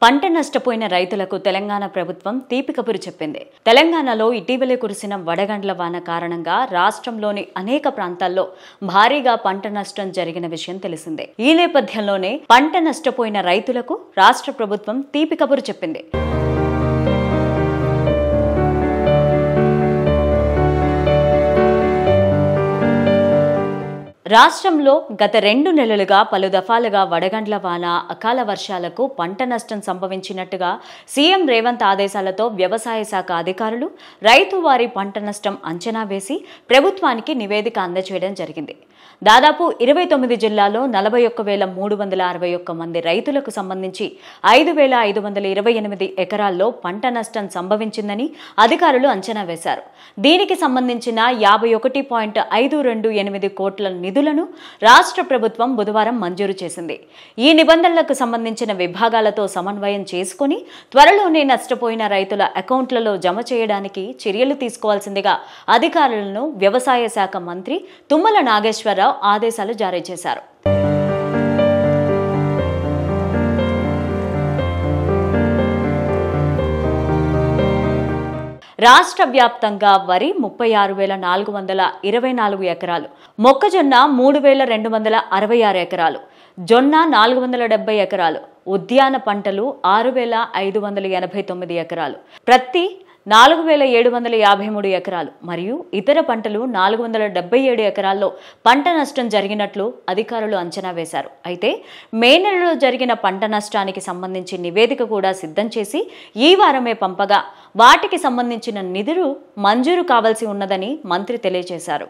పంట నష్టపోయిన రైతులకు తెలంగాణ ప్రభుత్వం తీపి కబురు చెప్పింది. తెలంగాణలో ఇటీవలే కురిసిన వడగండ్ల వాన కారణంగా రాష్ట్రంలోని అనేక ప్రాంతాల్లో భారీగా పంట నష్టం జరిగిన విషయం తెలిసిందే. ఈ నేపథ్యంలోనే పంట నష్టపోయిన రైతులకు రాష్ట్ర ప్రభుత్వం తీపి కబురు చెప్పింది. రాష్ట్రంలో గత 2 నెలలుగా పలు దఫాలుగా వడగండ్ల వాన, అకాల వర్షాలకు పంట నష్టం సంభవించినట్టుగా సీఎం రేవంత్ ఆదేశాలతో వ్యవసాయ శాఖ అధికారులు రైతు వారి పంట నష్టం అంచనా వేసి ప్రభుత్వానికి నివేదిక అందజేయడం జరిగింది. దాదాపు 29 జిల్లాల్లో 41,361 మంది రైతులకు సంబంధించి 5,528 ఎకరాల్లో పంట నష్టం సంభవించిందని అధికారులు అంచనా వేశారు. దీనికి సంబంధించిన 51.528 కోట్ల నిధులను రాష్ట్ర ప్రభుత్వం బుధవారం మంజూరు చేసింది. ఈ నిబంధనలకు సంబంధించిన విభాగాలతో సమన్వయం చేసుకుని త్వరలోనే నష్టపోయిన రైతుల అకౌంట్లలో జమ చేయడానికి చర్యలు తీసుకోవాల్సిందిగా అధికారులను వ్యవసాయ శాఖ మంత్రి తుమ్మల నాగేశ్వరరావు ఆదేశాలు జారీ చేశారు. రాష్ట్ర వ్యాప్తంగా వరి 36,424 ఎకరాలు, మొక్కజొన్న 3,266 ఎకరాలు, జొన్న 470 ఎకరాలు, ఉద్యాన పంటలు 6,589 ఎకరాలు, ప్రత్తి 4,753 ఎకరాలు మరియు ఇతర పంటలు 477 ఎకరాల్లో పంట నష్టం జరిగినట్లు అధికారులు అంచనా వేశారు. అయితే మే నెలలో జరిగిన పంట నష్టానికి సంబంధించి నివేదిక కూడా సిద్ధం చేసి ఈ వారమే పంపగా వాటికి సంబంధించిన నిధులు మంజూరు కావాల్సి ఉన్నదని మంత్రి తెలియజేశారు.